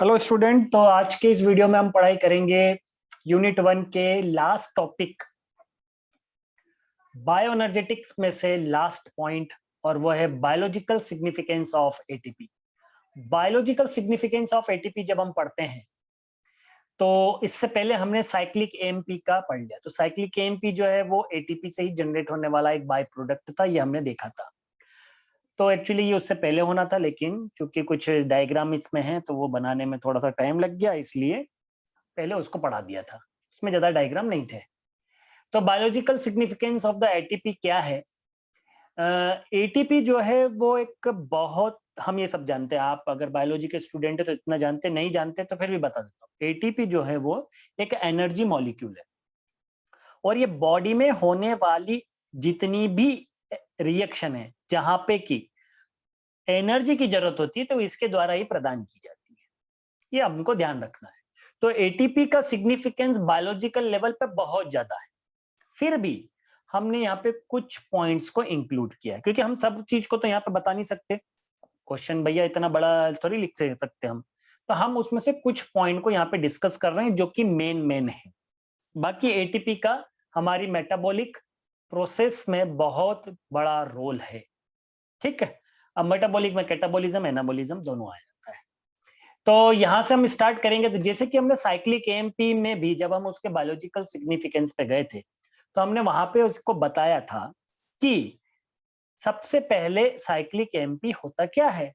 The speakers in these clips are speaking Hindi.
Hello student. तो आज के इस वीडियो में हम पढ़ाई करेंगे यूनिट 1 के लास्ट टॉपिक बायोएनर्जेटिक्स में से लास्ट पॉइंट, और वो है biological significance of ATP. Biological significance of ATP जब हम पढ़ते हैं तो इससे पहले हमने साइक्लिक एएमपी का पढ़ लिया। तो साइक्लिक एएमपी जो है वो एटीपी से ही जनरेट होने वाला एक बाय प्रोडक्ट था, ये हमने देखा था। तो एक्चुअली ये उससे पहले होना था, लेकिन चूंकि कुछ डायग्राम इसमें है तो वो बनाने में थोड़ा सा टाइम लग गया, इसलिए पहले उसको पढ़ा दिया था। उसमें ज्यादा डायग्राम नहीं थे। तो biological significance of the ATP क्या है? एटीपी जो है वो एक बहुत, हम ये सब जानते हैं, आप अगर बायोलॉजी के स्टूडेंट है तो इतना जानते, नहीं जानते तो फिर भी बता देता हूँ। एटीपी जो है वो एक एनर्जी मॉलिक्यूल है, और ये बॉडी में होने वाली जितनी भी रिएक्शन है जहां पे की एनर्जी की जरूरत होती है तो इसके द्वारा ही प्रदान की जाती है। ये हमको ध्यान रखना है। तो एटीपी का सिग्निफिकेंस बायोलॉजिकल लेवल पे बहुत ज्यादा है। फिर भी हमने यहाँ पे कुछ पॉइंट्स को इंक्लूड किया है, क्योंकि हम सब चीज को तो यहाँ पे बता नहीं सकते। क्वेश्चन भैया इतना बड़ा थोड़ी लिख सकते हम। तो हम उसमें से कुछ पॉइंट को यहाँ पे डिस्कस कर रहे हैं जो कि मेन है। बाकी एटीपी का हमारी मेटाबॉलिक प्रोसेस में बहुत बड़ा रोल है। ठीक है। अब मेटाबॉलिक में कैटाबॉलिज्म एनाबॉलिज्म दोनों आए। तो यहां से हम स्टार्ट करेंगे। तो जैसे कि हमने साइक्लिक एएमपी में भी जब हम उसके बायोलॉजिकल सिग्निफिकेंस पे गए थे तो हमने वहां पे उसको बताया था कि सबसे पहले साइक्लिक एएमपी होता क्या है।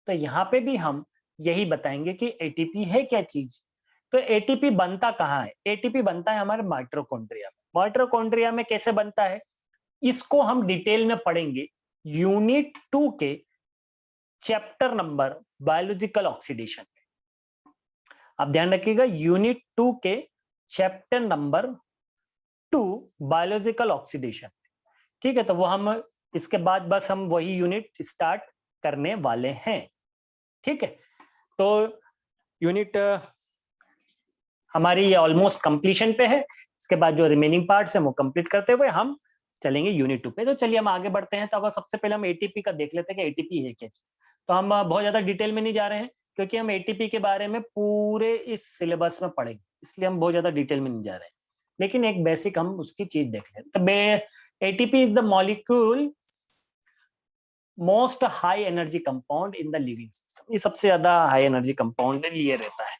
तो यहाँ पे भी हम यही बताएंगे कि एटीपी है क्या चीज। तो एटीपी बनता कहाँ है? एटीपी बनता है हमारे माइटोकॉन्ड्रिया में। माइटोकॉन्ड्रिया में कैसे बनता है इसको हम डिटेल में पढ़ेंगे यूनिट 2 के चैप्टर नंबर बायोलॉजिकल ऑक्सीडेशन। आप ध्यान रखिएगा, यूनिट 2 के चैप्टर नंबर 2 बायोलॉजिकल ऑक्सीडेशन। ठीक है। तो वो हम इसके बाद बस हम वही यूनिट स्टार्ट करने वाले हैं। ठीक है। तो यूनिट हमारी ये ऑलमोस्ट कंप्लीशन पे है। इसके बाद जो रिमेनिंग पार्ट्स हैं वो कंप्लीट करते हुए हम चलेंगे यूनिट 2 पे। तो चलिए हम आगे बढ़ते हैं। तो अब सबसे पहले हम एटीपी का देख लेते हैं कि एटीपी है क्या। तो हम बहुत ज्यादा डिटेल में नहीं जा रहे हैं, क्योंकि हम एटीपी के बारे में पूरे इस सिलेबस में पढ़ेंगे, इसलिए हम बहुत ज्यादा डिटेल में नहीं जा रहे हैं। लेकिन एक बेसिक हम उसकी चीज देख लें। तो ATP is the molecule most high energy compound in the living system. ये सबसे ज्यादा हाई एनर्जी कंपाउंड लिए रहता है,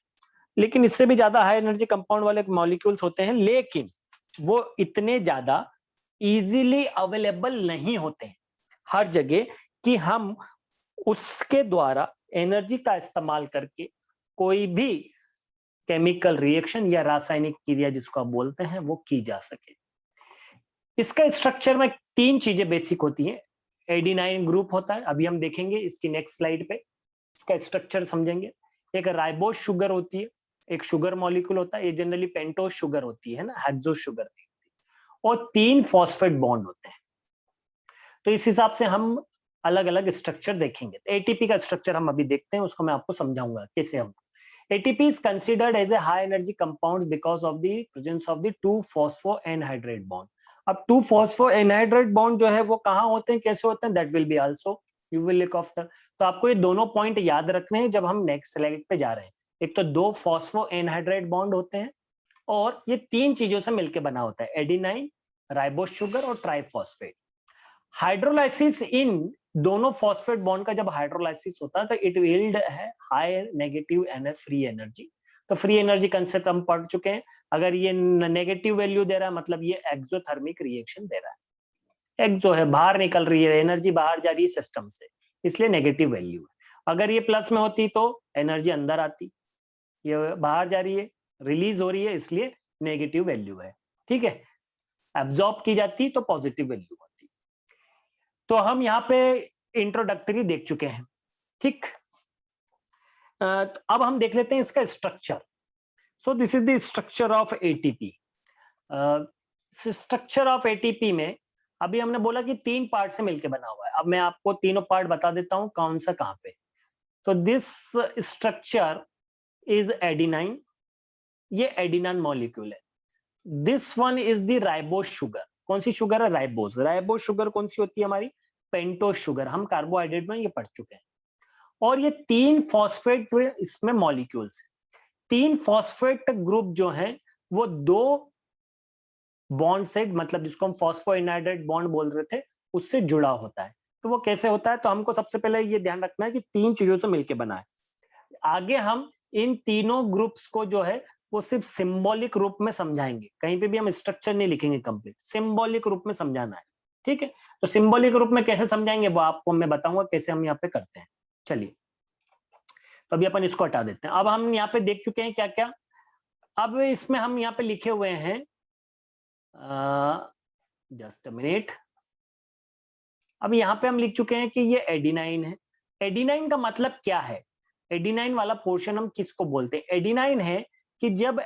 लेकिन इससे भी ज्यादा हाई एनर्जी कंपाउंड वाले मॉलिक्यूल्स होते हैं, लेकिन वो इतने ज्यादा इजीली अवेलेबल नहीं होते हैं हर जगह कि हम उसके द्वारा एनर्जी का इस्तेमाल करके कोई भी केमिकल रिएक्शन या रासायनिक क्रिया जिसको आप बोलते हैं वो की जा सके। इसका स्ट्रक्चर में 3 चीजें बेसिक होती हैं। एडिनाइन ग्रुप होता है, अभी हम देखेंगे इसकी नेक्स्ट स्लाइड पे इसका स्ट्रक्चर समझेंगे। एक राइबोस शुगर होती है, एक शुगर मॉलिक्यूल होता है, ये जनरली पेंटोस शुगर होती है ना, हेक्सोस शुगर, और 3 फॉस्फेट बॉन्ड होते हैं। तो इस हिसाब से हम अलग अलग स्ट्रक्चर देखेंगे। तो एटीपी का स्ट्रक्चर हम अभी देखते हैं, उसको मैं आपको समझाऊंगा कैसे हम। ATP is considered as a high energy compound because of the presence of the 2 phospho anhydride bond. अब 2 फॉस्फो एनहाइड्रेट बॉन्ड जो है वो कहाँ होते हैं, कैसे होते हैं, that will be also you will look after. तो आपको ये दोनों पॉइंट याद रखने हैं जब हम नेक्स्ट स्लाइड पे जा रहे हैं। एक तो 2 फॉस्फो एनहाइड्रेट बॉन्ड होते हैं, और ये 3 चीजों से मिलकर बना होता है, एडिनाइन, राइबोस शुगर और ट्राइफॉस्फेट। हाइड्रोलाइसिस इन दोनों फॉस्फेट बॉन्ड का जब हाइड्रोलाइसिस होता है तो इट विल्ड है high negative and free energy. तो फ्री एनर्जी कंसेप्ट हम पढ़ चुके हैं। अगर ये नेगेटिव वैल्यू दे रहा है मतलब ये एक्सोथर्मिक रिएक्शन दे रहा है, एक जो है बाहर निकल रही है, एनर्जी बाहर जा रही है सिस्टम से, इसलिए नेगेटिव वैल्यू है। अगर ये प्लस में होती तो एनर्जी अंदर आती, ये बाहर जा रही है, रिलीज हो रही है, इसलिए नेगेटिव वैल्यू है। ठीक है। एब्जॉर्ब की जाती तो पॉजिटिव वैल्यू होती। तो हम यहाँ पे इंट्रोडक्टरी देख चुके हैं। ठीक। अब हम देख लेते हैं इसका structure. So this is the structure of ATP. Structure of ATP में अभी हमने बोला कि 3 पार्ट से मिलकर बना हुआ है। अब मैं आपको तीनों पार्ट बता देता हूं कौन सा कहां पे। तो दिस स्ट्रक्चर इज एडिनाइन, ये एडिनाइन मॉलिक्यूल है। This one is the ribose sugar. कौन सी शुगर है? राइबोस। राइबोस शुगर कौन सी होती है हमारी? Pentose sugar. हम कार्बोहाइड्रेट में ये पढ़ चुके हैं। और ये 3 फॉस्फेट इसमें मॉलिक्यूल्स, 3 फॉस्फेट ग्रुप जो है वो 2 बॉन्ड से, मतलब जिसको हम फॉस्फोएनाइड्राइड बॉन्ड बोल रहे थे, उससे जुड़ा होता है। तो वो कैसे होता है, तो हमको सबसे पहले ये ध्यान रखना है कि 3 चीजों से मिलकर बना है। आगे हम इन तीनों ग्रुप्स को जो है वो सिर्फ सिंबॉलिक रूप में समझाएंगे, कहीं पे भी हम स्ट्रक्चर नहीं लिखेंगे कंप्लीट, सिंबॉलिक रूप में समझाना है। ठीक है, तो सिंबॉलिक रूप में कैसे समझाएंगे वो आपको मैं बताऊंगा कैसे हम यहाँ पे करते हैं। चलिए, तो अभी अपन इसको हटा देते हैं। अब हम यहाँ पे देख चुके हैं क्या क्या। अब इसमें हम यहाँ पे लिखे हुए हैं, जस्ट अ मिनट। अब यहाँ पे हम लिख चुके हैं कि ये एडिनाइन है। एडिनाइन का मतलब क्या है, एडिनाइन वाला पोर्शन हम किसको बोलते हैं? एडिनाइन है कि जब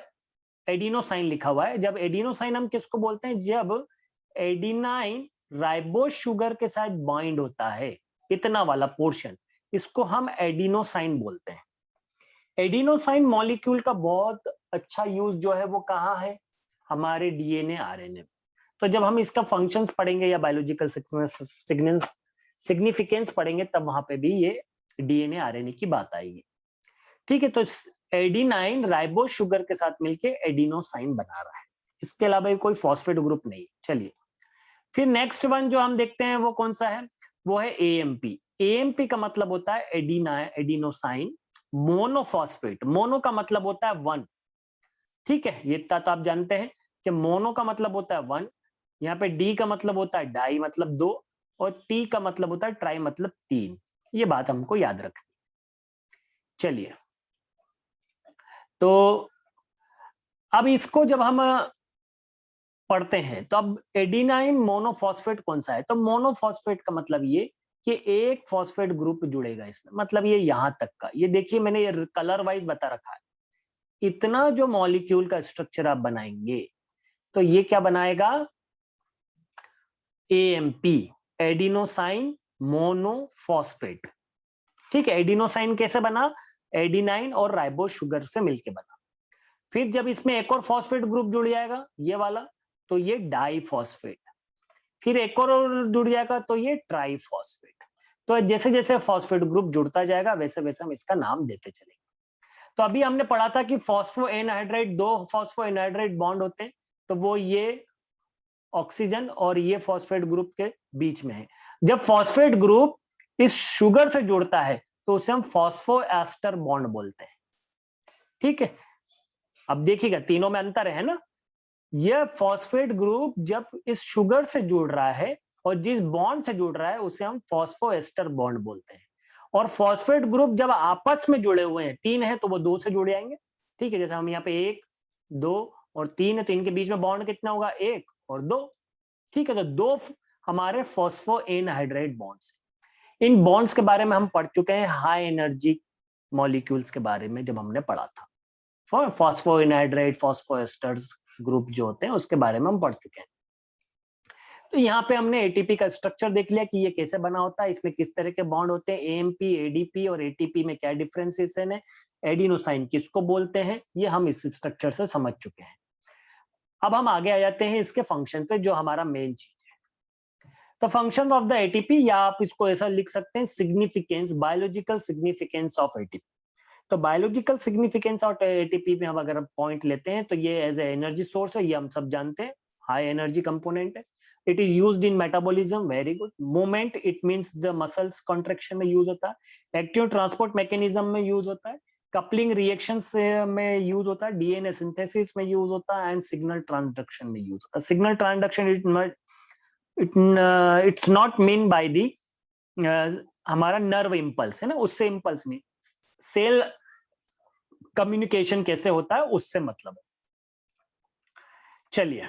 एडिनोसाइन लिखा हुआ है, जब एडिनोसाइन हम किसको बोलते हैं? जब एडिनाइन राइबोस शुगर के साथ बाइंड होता है, इतना वाला पोर्शन, इसको हम एडिनोसाइन बोलते हैं। एडिनोसाइन मॉलिक्यूल का बहुत अच्छा यूज जो है वो कहाँ है? हमारे डीएनए आरएनए। तो जब हम इसका फंक्शंस पढ़ेंगे या बायोलॉजिकल सिग्निफिकेंस पढ़ेंगे, तब वहां पे भी ये डीएनए आरएनए की बात आएगी। ठीक है, तो एडिनाइन राइबोस शुगर के साथ मिलके एडिनोसाइन बना रहा है, इसके अलावा कोई फॉस्फेट ग्रुप नहीं। चलिए, फिर नेक्स्ट वन जो हम देखते हैं वो कौन सा है? वो है एएमपी। एएमपी का मतलब होता है एडिनोसाइन मोनोफॉस्फेट। मोनो का मतलब होता है 1। ठीक है, ये इतना तो आप जानते हैं कि मोनो का मतलब होता है 1, यहाँ पे डी का मतलब होता है डाई मतलब 2, और टी का मतलब होता है ट्राई मतलब 3। ये बात हमको याद रखनी। चलिए, तो अब इसको जब हम पढ़ते हैं तो अब एडिनाइन मोनोफॉस्फेट कौन सा है? तो मोनोफॉस्फेट का मतलब ये कि एक फॉस्फेट ग्रुप जुड़ेगा इसमें, मतलब ये यहां तक का। ये देखिए मैंने ये कलर वाइज बता रखा है। इतना जो मॉलिक्यूल का स्ट्रक्चर आप बनाएंगे तो ये क्या बनाएगा? AMP, adenosine monophosphate. ठीक है, एडिनोसाइन कैसे बना? एडिनाइन और राइबोस शुगर से मिलके बना। फिर जब इसमें एक और फॉस्फेट ग्रुप जुड़ जाएगा, ये वाला, तो ये डाइफॉस्फेट। फिर एक और जुड़ जाएगा तो ये ट्राइफॉस्फेट। तो जैसे जैसे फॉस्फेट ग्रुप जुड़ता जाएगा वैसे वैसे हम इसका नाम देते चलेंगे। तो अभी हमने पढ़ा था कि phospho anhydride, 2 phospho anhydride bond होते हैं, तो वो ये ऑक्सीजन और ये फॉस्फेट ग्रुप के बीच में है। जब फॉस्फेट ग्रुप इस शुगर से जुड़ता है तो उसे हम फॉस्फो एस्टर बॉन्ड बोलते हैं। ठीक है, अब देखिएगा तीनों में अंतर है ना। यह फॉस्फेट ग्रुप जब इस शुगर से जुड़ रहा है और जिस बॉन्ड से जुड़ रहा है उसे हम फॉस्फोएस्टर बॉन्ड बोलते हैं। और फॉस्फेट ग्रुप जब आपस में जुड़े हुए हैं, 3 है तो वो 2 से जुड़ जाएंगे। ठीक है, जैसे हम यहाँ पे 1, 2 और 3 है, तो इनके बीच में बॉन्ड कितना होगा? 1 और 2। ठीक है, तो 2 हमारे फॉस्फो एनहाइड्राइड बॉन्ड्स। इन बॉन्ड्स के बारे में हम पढ़ चुके हैं हाई एनर्जी मॉलिक्यूल्स के बारे में जब हमने पढ़ा था। फॉस्फो एनहाइड्राइड फॉस्फोएस्टर्स ग्रुप जो होते हैं उसके बारे में हम पढ़ चुके हैं। तो यहाँ पे हमने एटीपी का स्ट्रक्चर देख लिया कि ये कैसे बना होता है, इसमें किस तरह के बॉन्ड होते हैं, एएमपी, एडीपी और एटीपी में क्या डिफरेंशिएशन है, एडिनोसाइन किसको बोलते हैं, ये हम इस स्ट्रक्चर से समझ चुके हैं। अब हम आगे आ जाते हैं इसके फंक्शन पे, जो हमारा मेन चीज है। तो फंक्शन ऑफ द एटीपी, या आप इसको ऐसा लिख सकते हैं significance, biological significance of ATP. तो बायोलॉजिकल सिग्निफिकेंस ऑफ एटीपी में हम अगर पॉइंट लेते हैं तो ये एज ए एनर्जी सोर्स है, ये हम सब जानते हैं, हाई एनर्जी कंपोनेंट है। It is used in metabolism, very good. Movement, it means the muscles contraction में यूज होता है। एक्टिव ट्रांसपोर्ट मैकेनिज्म में यूज होता है। कपलिंग रिएक्शंस में यूज होता है। डीएनए सिंथेसिस में यूज होता है एंड सिग्नल ट्रांसडक्शन में यूज होता है। Signal transduction it's not mean by the हमारा नर्व इंपल्स है ना, उससे इंपल्स नहीं, सेल कम्युनिकेशन कैसे होता है उससे मतलब है। चलिए,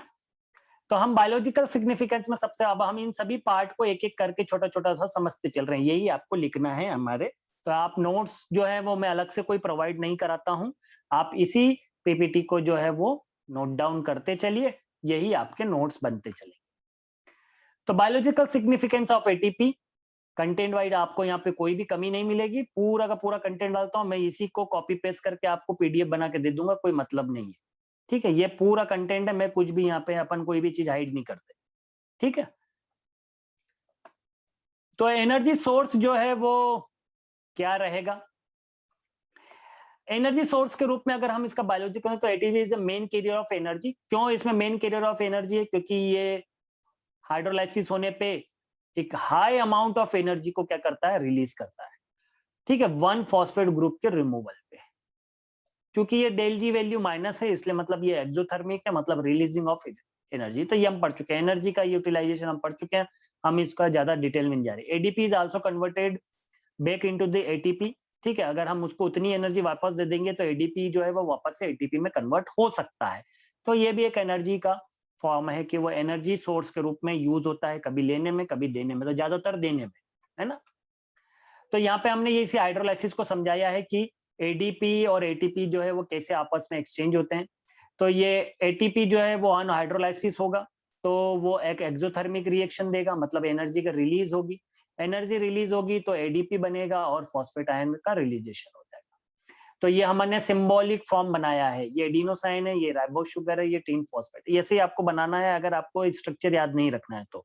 तो हम बायोलॉजिकल सिग्निफिकेंस में सबसे, अब हम इन सभी पार्ट को एक एक करके छोटा छोटा सा समझते चल रहे हैं, यही आपको लिखना है हमारे। तो आप नोट्स जो है वो मैं अलग से कोई प्रोवाइड नहीं कराता हूं, आप इसी पीपीटी को जो है वो नोट डाउन करते चलिए, यही आपके नोट्स बनते चले। तो biological significance of ATP, content wise आपको यहाँ पे कोई भी कमी नहीं मिलेगी, पूरा का पूरा कंटेंट डालता हूँ मैं, इसी को कॉपी पेस्ट करके आपको पीडीएफ बना के दे दूंगा, कोई मतलब नहीं है। ठीक है, ये पूरा कंटेंट है, मैं कुछ भी यहाँ पे अपन कोई भी चीज हाइड नहीं करते। ठीक है, तो एनर्जी सोर्स जो है वो क्या रहेगा? एनर्जी सोर्स के रूप में अगर हम इसका बायोलॉजी करें तो ATP is the main carrier of energy. क्यों इसमें मेन कैरियर ऑफ एनर्जी है? क्योंकि ये हाइड्रोलाइसिस होने पे एक हाई अमाउंट ऑफ एनर्जी को क्या करता है? रिलीज करता है, ठीक है, 1 फॉस्फेट ग्रुप के रिमूवल पे। क्योंकि ये डेल जी वैल्यू माइनस है, इसलिए मतलब ये एक्सोथर्मिक है, मतलब रिलीजिंग ऑफ एनर्जी। तो ये हम पढ़ चुके हैं, एनर्जी का यूटिलाइजेशन हम पढ़ चुके हैं, हम इसका ज्यादा डिटेल में नहीं जा रहे। ADP is also converted back into the ATP, ठीक है, अगर हम उसको उतनी एनर्जी वापस दे देंगे तो एडीपी जो है वो वापस से एटीपी में कन्वर्ट हो सकता है। तो ये भी एक एनर्जी का फॉर्म है कि वो एनर्जी सोर्स के रूप में यूज होता है, कभी लेने में कभी देने में, तो ज्यादातर देने में, है ना। तो यहाँ पे हमने ये इसी हाइड्रोलाइसिस को समझाया है कि एडीपी और एटीपी जो है वो कैसे आपस में एक्सचेंज होते हैं। तो ये एटीपी जो है वो अनहाइड्रोलाइसिस होगा, तो वो एक एक्सोथर्मिक रिएक्शन देगा, मतलब एनर्जी का रिलीज होगी, एनर्जी रिलीज होगी तो एडीपी बनेगा और फॉस्फेट आयन का रिलीजेशन हो जाएगा। तो ये हमने सिंबॉलिक फॉर्म बनाया है, ये एडिनोसाइन है, ये राइबोस शुगर है, ये टीन फॉस्फेट, ऐसे ही आपको बनाना है अगर आपको स्ट्रक्चर याद नहीं रखना है तो।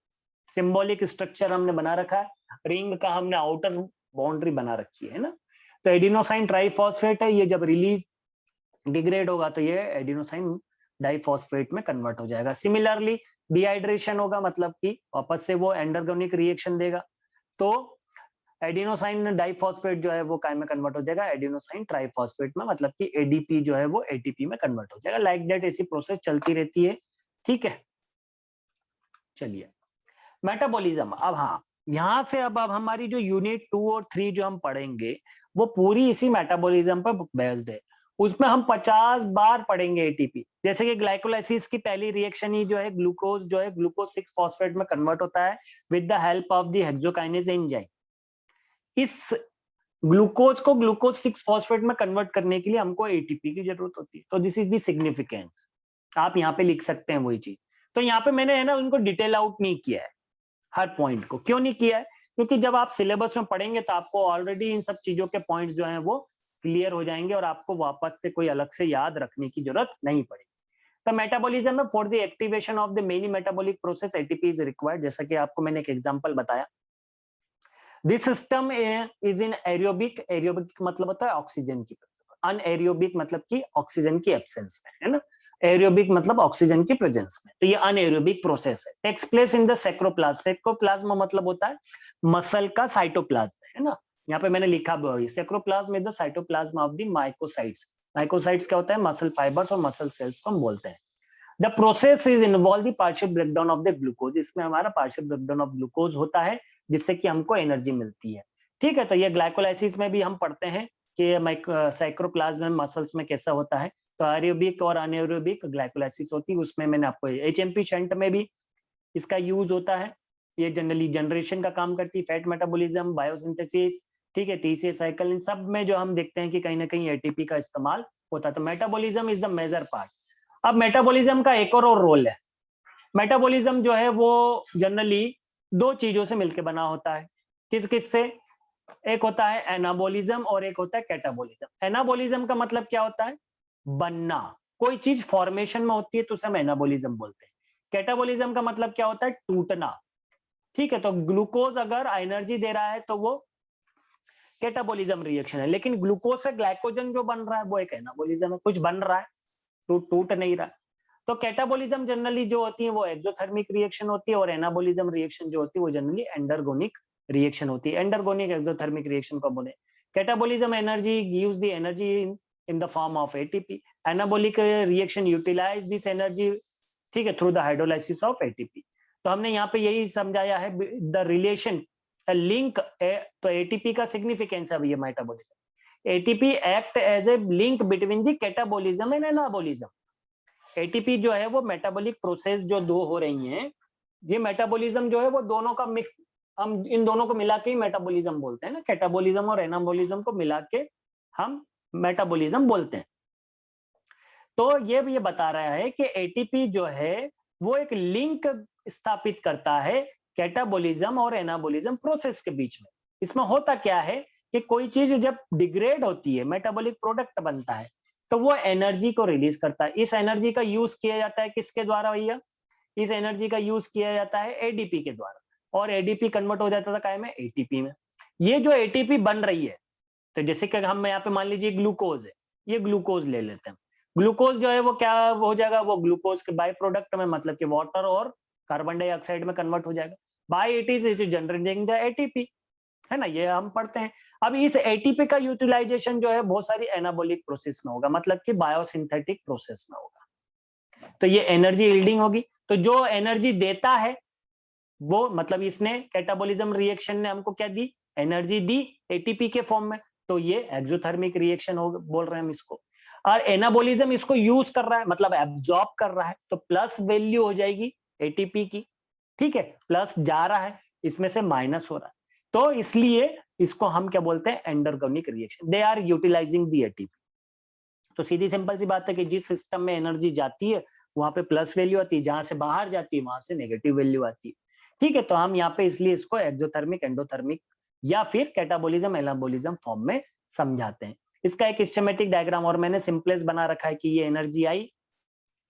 सिंबॉलिक स्ट्रक्चर हमने बना रखा है, रिंग का हमने आउटर बाउंड्री बना रखी है ना। तो एडिनोसाइन ट्राइफॉस्फेट है, ये जब रिलीज डिग्रेड होगा तो ये एडिनोसाइन डाइफॉस्फेट में कन्वर्ट हो जाएगा। सिमिलरली डिहाइड्रेशन होगा, मतलब कि वापस से वो एंडरगोनिक रिएक्शन देगा, तो एडिनोसाइन डाइफॉस्फेट जो है वो काय में कन्वर्ट हो जाएगा? एडिनोसाइन ट्राइफॉस्फेट में, मतलब कि एडीपी जो है वो एटीपी में कन्वर्ट हो जाएगा। लाइक दैट ऐसी प्रोसेस चलती रहती है, ठीक है। चलिए, मेटाबॉलिज्म। अब हाँ, यहां से अब हमारी जो यूनिट 2 और 3 जो हम पढ़ेंगे वो पूरी इसी मेटाबॉलिज्म पर बेस्ड है। उसमें हम 50 बार पढ़ेंगे एटीपी। जैसे कि ग्लाइकोलाइसिस की पहली रिएक्शन ही जो है ग्लूकोज जो है ग्लूकोज 6 फॉस्फेट में कन्वर्ट होता है with the help of the hexokinase enzyme. इस ग्लूकोज को ग्लूकोज 6 फॉस्फेट में कन्वर्ट करने के लिए हमको एटीपी की जरूरत होती है। तो दिस इज द सिग्निफिकेंस, आप यहाँ पे लिख सकते हैं वही चीज। तो यहाँ पे मैंने है ना उनको डिटेल आउट नहीं किया है हर पॉइंट को। क्यों नहीं किया है? क्योंकि जब आप सिलेबस में पढ़ेंगे तो आपको ऑलरेडी इन सब चीजों के पॉइंट्स जो हैं वो क्लियर हो जाएंगे और आपको वापस से कोई अलग से याद रखने की जरूरत नहीं पड़ेगी। तो मेटाबॉलिज्म में for the activation of the many metabolic process ATP is required, जैसा कि आपको मैंने एक एग्जांपल बताया। This system is in aerobic, aerobic मतलब होता है ऑक्सीजन की, अनएरोबिक मतलब कि ऑक्सीजन की एब्सेंस में, है ना। एरोबिक मतलब ऑक्सीजन की प्रेजेंस में, तो ये अनएरोबिक प्रोसेस है। टेक्स प्लेस इन द सैक्रोप्लाज्म, सैक्रोप्लाज्म मतलब होता है मसल का साइटोप्लाज्म, है ना। यहाँ पे मैंने लिखा sarcoplasm is the cytoplasm of the myocytes. Myocytes क्या होता है? मसल फाइबर्स और मसल सेल्स को हम बोलते हैं। The process is involve the partial breakdown of the glucose, इसमें हमारा पार्शियल ब्रेकडाउन ऑफ ग्लूकोज होता है जिससे कि हमको एनर्जी मिलती है, ठीक है। तो ये ग्लाइकोलाइसिस में भी हम पढ़ते हैं कि साइक्रोप्लाज्म मसल्स में कैसा होता है। तो एरोबिक और अनएरोबिक ग्लाइकोलाइसिस होती है, उसमें मैंने आपको एचएमपी शंट में भी इसका यूज होता है। ये जनरली जनरेशन का काम करती है, फैट मेटाबॉलिज्म, बायोसिंथेसिस, ठीक है, टीसीए साइकिल, इन सब में जो हम देखते हैं कि कहीं ना कहीं एटीपी का इस्तेमाल होता है। तो metabolism is the major part. अब मेटाबॉलिज्म का एक और रोल है। मेटाबॉलिज्म जो है वो जनरली दो चीजों से मिलकर बना होता है। किस किस से? एक होता है एनाबॉलिज्म और एक होता है कैटाबॉलिज्म। एनाबॉलिज्म का मतलब क्या होता है? बनना, कोई चीज फॉर्मेशन में होती है तो उसे हम एनाबॉलिज्म बोलते हैं। कैटाबॉलिज्म का मतलब क्या होता है? टूटना, ठीक है। तो ग्लूकोज अगर एनर्जी दे रहा है तो वो कैटाबॉलिज्म रिएक्शन है, लेकिन ग्लूकोज से ग्लाइकोजन जो बन रहा है वो एक एनाबॉलिज्म है, कुछ बन रहा है, टूट नहीं रहा। तो कैटाबॉलिज्म जनरली जो होती है वो एक्सोथर्मिक रिएक्शन होती है और एनाबॉलिज्म रिएक्शन जो होती है वो जनरली एंडरगोनिक रिएक्शन होती है। एंडरगोनिक एक्सोथर्मिक रिएक्शन को बोले। Catabolism energy gives the energy in the form of ATP. Anabolic reaction utilise this energy, ठीक है, through the hydrolysis of ATP. तो हमने यहाँ पे यही समझाया है द रिलेशन लिंक। तो एटीपी का सिग्निफिकेंस है ये metabolism. ATP act as a link between the catabolism and anabolism. ATP जो है वो मेटाबॉलिक प्रोसेस जो दो हो रही हैं, ये मेटाबॉलिज्म जो है वो दोनों का मिक्स, हम इन दोनों को मिला के ही मेटाबॉलिज्म बोलते हैं ना। कैटाबॉलिज्म और एनाबॉलिज्म को मिला के हम मेटाबॉलिज्म बोलते हैं। तो ये बता रहा है कि एटीपी जो है वो एक लिंक स्थापित करता है कैटाबॉलिज्म और एनाबॉलिज्म प्रोसेस के बीच में। इसमें होता क्या है कि कोई चीज जब डिग्रेड होती है, मेटाबॉलिक प्रोडक्ट बनता है, तो वो एनर्जी को रिलीज करता है। इस एनर्जी का यूज किया जाता है किसके द्वारा भैया? इस एनर्जी का यूज किया जाता है एडीपी के द्वारा, और एडीपी कन्वर्ट हो जाता था काय में? एटीपी में। ये जो एटीपी बन रही है तो जैसे कि हम यहाँ पे मान लीजिए ग्लूकोज है, ये ग्लूकोज ले लेते हैं। ग्लूकोज जो है वो क्या हो जाएगा, वो ग्लूकोज के बाय प्रोडक्ट में मतलब कि वाटर और कार्बन डाइऑक्साइड में कन्वर्ट हो जाएगा। By it is generating the ATP, है ना, ये हम पढ़ते हैं। अब इस एटीपी का यूटिलाइजेशन जो है बहुत सारी एनाबॉलिक प्रोसेस में होगा, मतलब कि बायोसिंथेटिक प्रोसेस में होगा। तो ये एनर्जी यील्डिंग होगी। तो जो एनर्जी देता है वो मतलब इसने कैटाबोलिज्म रिएक्शन ने हमको क्या दी, एनर्जी दी एटीपी के फॉर्म में, तो ये एक्सोथर्मिक रिएक्शन हो बोल रहे हैं हम इसको। और एनाबोलिज्म इसको यूज कर रहा है मतलब एब्जॉर्ब कर रहा है, तो प्लस वैल्यू हो जाएगी एटीपी की, ठीक है, प्लस जा रहा है इसमें से माइनस हो रहा है, तो इसलिए इसको हम क्या बोलते हैं, endergonic reaction, they are utilising the ATP. तो सीधी सिंपल सी बात है कि जिस सिस्टम में एनर्जी जाती है वहां पे प्लस वैल्यू आती है, जहां से बाहर जाती है वहां से नेगेटिव वैल्यू आती है, ठीक है। तो हम यहाँ पे इसलिए इसको एक्सोथर्मिक, एंडोथर्मिक या फिर कैटाबोलिज्म, एनाबोलिज्म फॉर्म में समझाते हैं। इसका एक स्कीमेटिक डायग्राम और मैंने सिंपलेस्ट बना रखा है कि ये एनर्जी आई,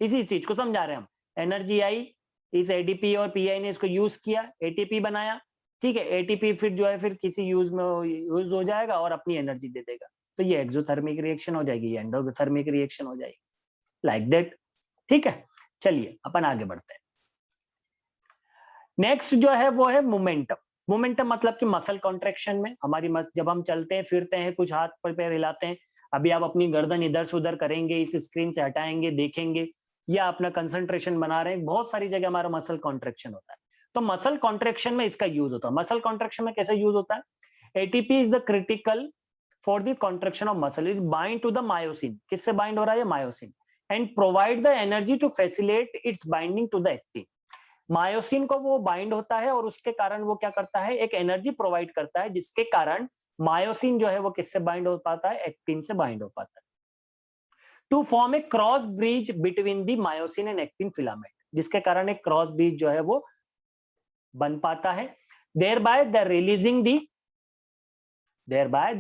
इसी चीज को समझा रहे हैं हम, एनर्जी आई, इस एडीपी और पीआई ने इसको यूज किया, एटीपी बनाया, ठीक है, एटीपी फिर जो है फिर किसी यूज में यूज हो जाएगा और अपनी एनर्जी दे देगा, तो ये एक्सोथर्मिक रिएक्शन हो जाएगी, ये एंडोथर्मिक रिएक्शन हो जाएगी, लाइक दैट, ठीक है। चलिए अपन आगे बढ़ते हैं। नेक्स्ट जो है वो है मोमेंटम। मोमेंटम मतलब कि मसल कॉन्ट्रेक्शन में हमारी जब हम चलते हैं फिरते हैं, कुछ हाथ पर पैर हिलाते हैं, अभी आप अपनी गर्दन इधर से उधर करेंगे, इस स्क्रीन से हटाएंगे, देखेंगे, या अपना कंसंट्रेशन बना रहे हैं, बहुत सारी जगह हमारा मसल कॉन्ट्रेक्शन होता है। तो मसल कॉन्ट्रेक्शन में इसका यूज होता है। मसल कॉन्ट्रेक्शन में कैसे यूज होता है, ATP is the critical for the contraction of muscle, is bind to the myosin, किससे बाइंड हो रहा है, myosin, and provide the energy to facilitate its binding to the actin. Myosin को वो बाइंड होता है और उसके कारण वो क्या करता है, एक एनर्जी प्रोवाइड करता है, जिसके कारण मायोसिन जो है वो किससे बाइंड हो पाता है, एक्टिन से बाइंड हो पाता है, to form a cross bridge between the myosin and actin filament, जिसके कारण एक क्रॉस ब्रिज जो है वो बन पाता है। Thereby the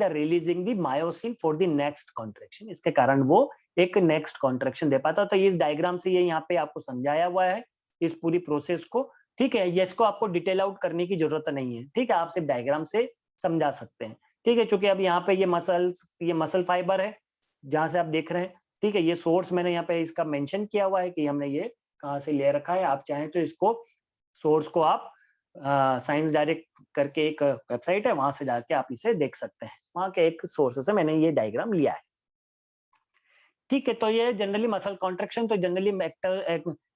releasing the myosin for the next contraction, इसके कारण वो एक नेक्स्ट कॉन्ट्रेक्शन दे पाता है। तो इस डायग्राम से ये यहाँ पे आपको समझाया हुआ है इस पूरी प्रोसेस को, ठीक है। ये इसको आपको डिटेल आउट करने की जरूरत नहीं है, ठीक है, आप सिर्फ डायग्राम से समझा सकते हैं, ठीक है। चूंकि अब यहाँ पे ये मसल फाइबर है जहां से आप देख रहे हैं, ठीक है, ये सोर्स मैंने यहाँ पे इसका मेंशन किया हुआ है कि हमने ये कहाँ से ले रखा है। आप चाहें तो इसको सोर्स को आप साइंस डायरेक्ट करके एक वेबसाइट है, वहां से जाके आप इसे देख सकते हैं, वहां के एक सोर्स से मैंने ये डायग्राम लिया है, ठीक है। तो ये जनरली मसल कॉन्ट्रेक्शन, तो जनरली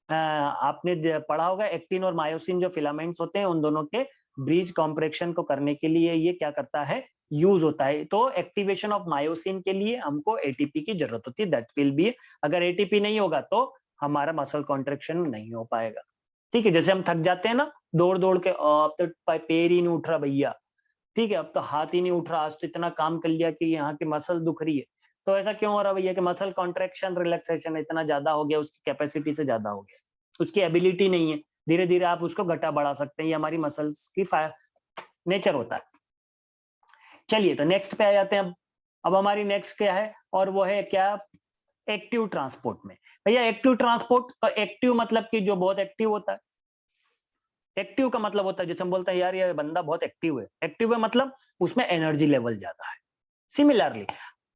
आपने पढ़ा होगा एक्टिन और मायोसिन जो फिलामेंट्स होते हैं उन दोनों के ब्रिज कॉम्प्रेक्शन को करने के लिए ये क्या करता है, यूज होता है। तो एक्टिवेशन ऑफ मायोसिन के लिए हमको एटीपी की जरूरत होती है, दैट विल बी, अगर एटीपी नहीं होगा तो हमारा मसल कॉन्ट्रेक्शन नहीं हो पाएगा, ठीक है। जैसे हम थक जाते हैं ना दौड़ दौड़ के, अब तो पैर ही नहीं उठ रहा भैया, ठीक है, अब तो हाथ ही नहीं उठ रहा, आज तो इतना काम कर लिया कि यहाँ की मसल दुख रही है। तो ऐसा क्यों हो रहा भैया कि मसल कॉन्ट्रेक्शन रिलैक्सेशन इतना ज्यादा हो गया, उसकी कैपेसिटी से ज्यादा हो गया, उसकी एबिलिटी नहीं है, धीरे धीरे आप उसको घटा बढ़ा सकते हैं, ये हमारी मसल्स की नेचर होता है। चलिए तो नेक्स्ट पे आ जाते हैं। अब हमारी नेक्स्ट क्या है, और वो है क्या, एक्टिव ट्रांसपोर्ट में। भैया एक्टिव ट्रांसपोर्ट, तो एक्टिव मतलब कि जो बहुत एक्टिव होता है, एक्टिव का मतलब होता है जैसे हम बोलते हैं यार ये बंदा बहुत एक्टिव है, एक्टिव है मतलब उसमें एनर्जी लेवल ज्यादा है। सिमिलरली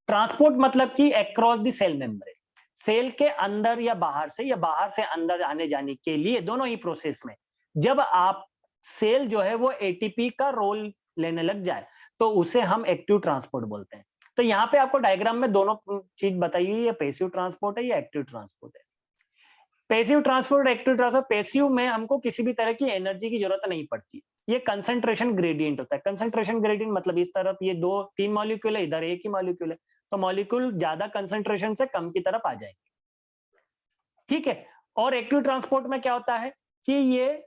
ट्रांसपोर्ट मतलब कि across the cell membrane, cell के अंदर या बाहर से अंदर आने जाने के लिए, दोनों ही प्रोसेस में जब आप सेल जो है वो एटीपी का रोल लेने लग जाए तो उसे हम एक्टिव ट्रांसपोर्ट बोलते हैं। तो यहाँ पे आपको डायग्राम में दोनों चीज बताई हुई है, पैसिव ट्रांसपोर्ट है या एक्टिव ट्रांसपोर्ट है। Passive transport, active transport, passive में हमको किसी भी तरह की एनर्जी की जरूरत नहीं पड़ती, ये कंसंट्रेशन ग्रेडियंट होता है। कंसंट्रेशन ग्रेडियंट मतलब इस तरफ ये 2-3 मॉलिक्यूल है, इधर एक ही मॉलिक्यूल है, तो मॉलिक्यूल ज्यादा कंसंट्रेशन से कम की तरफ आ जाएंगे, ठीक है। और एक्टिव ट्रांसपोर्ट में क्या होता है कि ये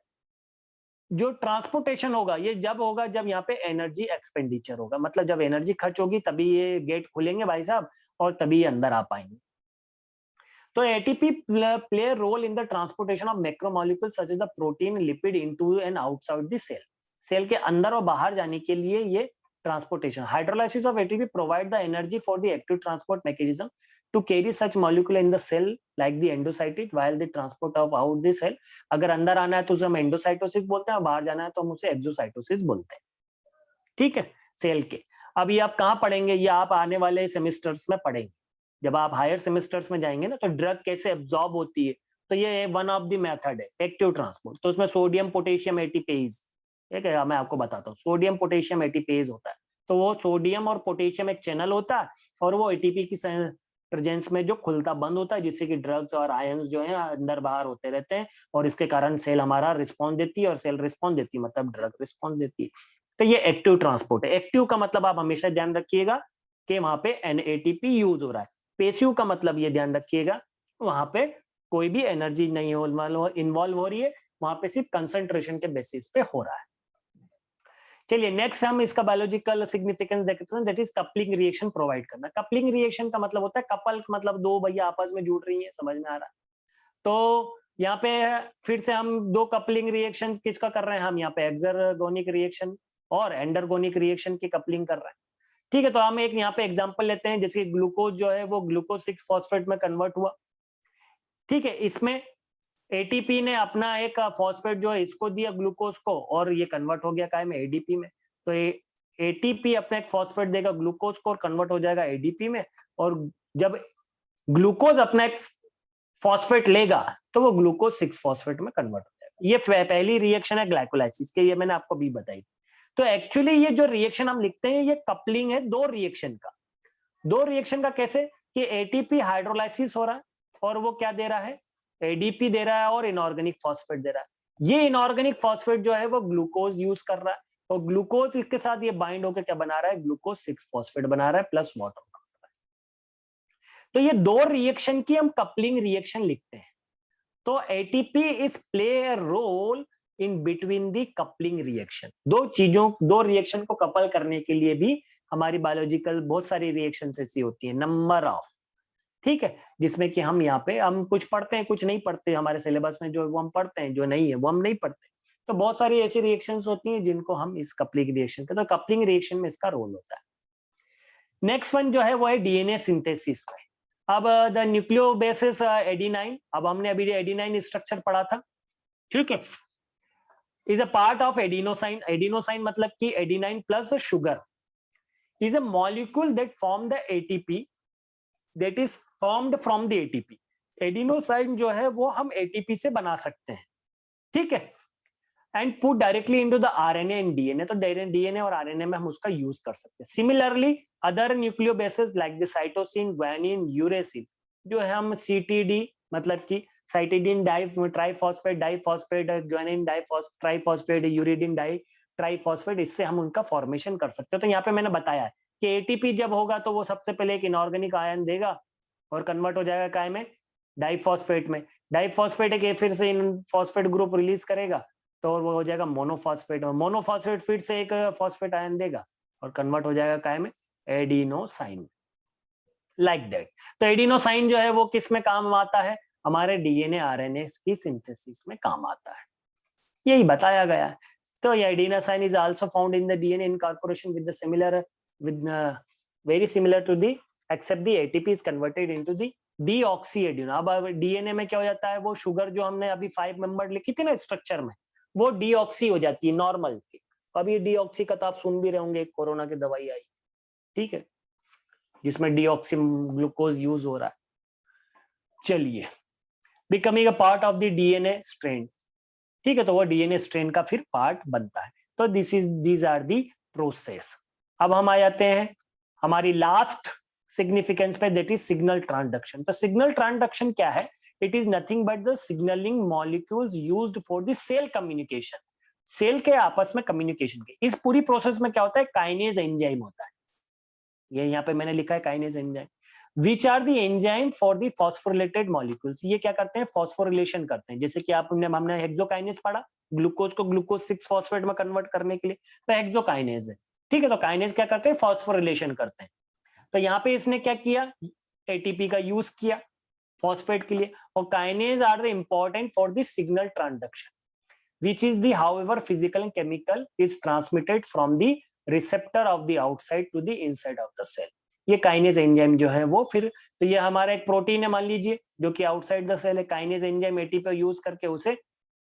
जो ट्रांसपोर्टेशन होगा ये जब होगा जब यहाँ पे एनर्जी एक्सपेंडिचर होगा, मतलब जब एनर्जी खर्च होगी तभी ये गेट खुलेंगे भाई साहब, और तभी ये अंदर आ पाएंगे। तो ATP play role in the transportation of macromolecule such as the protein, lipid into and outside the cell, cell के अंदर और बाहर जाने के लिए ये transportation. Hydrolysis of ATP provide the energy for the active transport mechanism to carry such molecule in the cell like the endocytosis while the transport of out the cell. अगर अंदर आना है तो उसे हम एंडोसाइटोसिस बोलते हैं, और बाहर जाना है तो हम उसे एक्सोसाइटोसिस बोलते हैं, ठीक है, सेल के। अभी आप कहाँ पढ़ेंगे, ये आप आने वाले सेमेस्टर्स में पढ़ेंगे। जब आप हायर सेमेस्टर्स में जाएंगे ना, तो ड्रग कैसे एब्जॉर्ब होती है, तो ये वन ऑफ द मेथड है एक्टिव ट्रांसपोर्ट। तो उसमें सोडियम पोटेशियम एटीपेज, ठीक है, मैं आपको बताता हूँ, सोडियम पोटेशियम एटीपेज होता है। तो वो सोडियम और पोटेशियम एक चैनल होता है, और वो एटीपी की प्रेजेंस में जो खुलता बंद होता है, जिससे कि ड्रग्स और आयंस जो है अंदर बाहर होते रहते हैं, और इसके कारण सेल हमारा रिस्पॉन्स देती है, और सेल रिस्पॉन्स देती है मतलब ड्रग रिस्पॉन्स देती है। तो ये एक्टिव ट्रांसपोर्ट है। एक्टिव का मतलब आप हमेशा ध्यान रखिएगा कि वहां पे एनएटीपी यूज हो रहा है। पेसिव का मतलब ये ध्यान रखिएगा वहां पे कोई भी एनर्जी नहीं इन्वॉल्व हो रही है, वहां पे सिर्फ कंसंट्रेशन के बेसिस पे हो रहा है। चलिए नेक्स्ट हम इसका बायोलॉजिकल सिग्निफिकेंस देखते हैं, that is coupling reaction provide करना। कपलिंग रिएक्शन का मतलब होता है कपल, मतलब दो भैया आपस में जुड़ रही है, समझ में आ रहा है। तो यहाँ पे फिर से हम दो कपलिंग रिएक्शन किसका कर रहे हैं, हम यहाँ पे एक्सर्गोनिक रिएक्शन और एंडरगोनिक रिएक्शन की कपलिंग कर रहे हैं। ठीक है, तो हम एक यहाँ पे एग्जांपल लेते हैं, जैसे ग्लूकोज जो है वो ग्लूकोज 6 फॉस्फेट में कन्वर्ट हुआ। ठीक है, इसमें एटीपी ने अपना एक फॉस्फेट जो है इसको दिया ग्लूकोज को, और ये कन्वर्ट हो गया काय में, एडीपी में। तो एटीपी अपना एक फॉस्फेट देगा ग्लूकोज को और कन्वर्ट हो जाएगा एडीपी में। और जब ग्लूकोज अपना एक फॉस्फेट लेगा तो वो ग्लूकोज 6 फॉस्फेट में कन्वर्ट हो जाएगा। ये पहली रिएक्शन है ग्लाइकोलाइसिस के, ये मैंने आपको भी बताई। तो एक्चुअली ये जो रिएक्शन हम लिखते हैं, ये कपलिंग है दो रिएक्शन का। दो रिएक्शन का कैसे, कि एटीपी हाइड्रोलाइसिस हो रहा है और वो क्या दे रहा है, एडीपी दे रहा है और इनऑर्गेनिक फॉस्फेट दे रहा है। ये इनऑर्गेनिक फॉस्फेट जो है वो ग्लूकोज यूज कर रहा है, और ग्लूकोज के साथ ये बाइंड होकर क्या बना रहा है, ग्लूकोज 6 फॉस्फेट बना रहा है प्लस वाटर। तो ये दो रिएक्शन की हम कपलिंग रिएक्शन लिखते हैं। तो ATP is play a role in between the coupling reaction. दो रिएक्शन को कपल करने के लिए भी हमारी बायोलॉजिकल बहुत सारी रिएक्शन ऐसी होती है, नंबर ऑफ। ठीक है, जिसमें कि हम यहाँ पे हम कुछ पढ़ते हैं कुछ नहीं पढ़ते, हमारे सिलेबस में जो वो हम पढ़ते हैं, जो नहीं है वो हम नहीं पढ़ते। तो बहुत सारी ऐसी रिएक्शंस होती हैं जिनको हम इस कपलिंग रिएक्शन के, तो कपलिंग रिएक्शन में इसका रोल होता है। नेक्स्ट वन जो है वो है डीएनए सिंथेसिस में। अब द न्यूक्लियोबेसिस एडेनाइन, अब हमने अभी एडेनाइन स्ट्रक्चर पढ़ा था, ठीक है, is a part of adenosine. Adenosine मतलब कि adenine plus sugar is a molecule that form the ATP that is formed from the ATP. Adenosine जो है वो हम एटीपी से बना सकते हैं, ठीक है, and put directly into the RNA and DNA. तो डीएनए और आरएनए में हम उसका यूज कर सकते हैं। Similarly other nucleobases like the cytosine, guanine, uracil, जो है हम सीटीडी मतलब कि cytidine triphosphate diphosphate, guanine triphosphate, uridine triphosphate, इससे हम उनका फॉर्मेशन कर सकते हैं। तो यहाँ पे मैंने बताया है कि एटीपी जब होगा तो वो सबसे पहले एक इनऑर्गेनिक आयन देगा और कन्वर्ट हो जाएगा काय में, डाइफॉस्फेट में। डाइफॉस्फेट एक फिर से इन फॉस्फेट ग्रुप रिलीज करेगा तो वो हो जाएगा मोनोफॉस्फेट, और मोनोफॉस्फेट फिर से एक फॉस्फेट आयन देगा और कन्वर्ट हो जाएगा काय में, एडिनोसाइन, लाइक दैट। तो एडिनोसाइन जो है वो किस में काम आता है, हमारे डीएनए आरएनए की सिंथेसिस में काम आता है, यही बताया गया है। तो ये adenosine is also found in the DNA incorporation with the similar with very similar to the except the ATP is converted into the deoxyadeno. अब डीएनए में क्या हो जाता है, वो शुगर जो हमने अभी 5 मेंबर लिखी थी ना स्ट्रक्चर में, वो डीऑक्सी हो जाती है नॉर्मल की। अभी डीऑक्सी का तो आप सुन भी रहे होंगे, कोरोना की दवाई आई, ठीक है, जिसमें डीऑक्सी ग्लूकोज यूज हो रहा है। चलिए, becoming a part of the DNA strain, ठीक है, तो वो डीएनए स्ट्रेन का फिर पार्ट बनता है। तो दीज आर दी प्रोसेस। अब हम आ जाते हैं हमारी लास्ट सिग्निफिकेंस पे, दैट इज सिग्नल ट्रांसडक्शन। तो सिग्नल ट्रांसडक्शन क्या है, it is nothing but the signalling molecules used for the cell communication, cell के आपस में कम्युनिकेशन के। इस पूरी प्रोसेस में क्या होता है, काइनेज एंजाइम होता है, ये यहाँ पे मैंने लिखा है kinase enzyme, which are the enzyme for the phosphorylated molecules. ये क्या करते हैं, फॉस्फोरिलेशन करते हैं। जैसे कि हमने हेक्सोकाइनेज पढ़ा, ग्लूकोज को ग्लूकोज 6 फॉस्फेट में कन्वर्ट करने के लिए, तो हेक्सोकाइनेज है, ठीक है। तो काइनेज क्या करते हैं, फॉस्फोरिलेशन करते हैं। तो यहाँ पे इसने क्या किया, एटीपी का यूज किया फॉस्फेट के लिए, और kinase are the important for the signal transduction which is the however physical and chemical is transmitted from the receptor of the outside to the inside of the cell। ये काइनेज एंजाइम जो है वो फिर, तो ये हमारा एक प्रोटीन है मान लीजिए जो कि आउटसाइड द सेल है, काइनेज एंजाइम एटीपी यूज करके उसे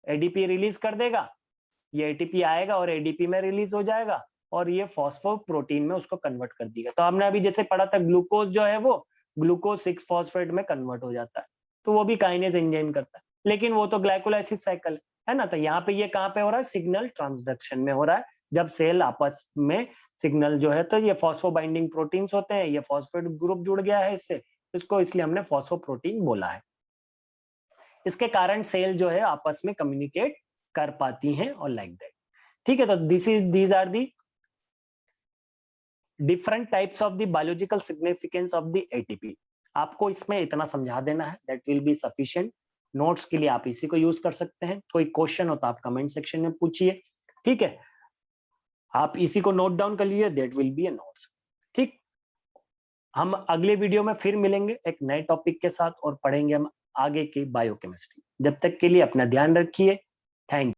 एडीपी रिलीज कर देगा, ये एटीपी आएगा और एडीपी में रिलीज हो जाएगा, और ये फॉस्फोप्रोटीन में उसको कन्वर्ट कर दिया। तो हमने अभी जैसे पढ़ा था ग्लूकोज जो है वो ग्लूकोज 6 फॉस्फेट में कन्वर्ट हो जाता है, तो वो भी काइनेज एंजाइम करता है, लेकिन वो तो ग्लाइकोलाइसिस साइकिल है ना। तो यहाँ पे ये कहाँ पे हो रहा है, सिग्नल ट्रांसडक्शन में हो रहा है, जब सेल आपस में सिग्नल जो है, तो ये फॉस्फोबाइंडिंग प्रोटीन्स होते हैं, ये फॉस्फेट ग्रुप जुड़ गया है इससे, इसको इसलिए हमने फॉस्फोप्रोटीन बोला है। इसके कारण सेल जो है आपस में कम्युनिकेट कर पाती हैं और लाइक दैट। ठीक है, तो these are the different types of the biological significance of the ATP. आपको इसमें इतना समझा देना है, that will be sufficient. Notes के लिए आप इसी को यूज कर सकते हैं, कोई क्वेश्चन हो तो आप कमेंट सेक्शन में पूछिए। ठीक है, आप इसी को नोट डाउन कर लीजिए, that will B A notes. ठीक, हम अगले वीडियो में फिर मिलेंगे एक नए टॉपिक के साथ और पढ़ेंगे हम आगे की बायोकेमिस्ट्री। जब तक के लिए अपना ध्यान रखिए। Thank you.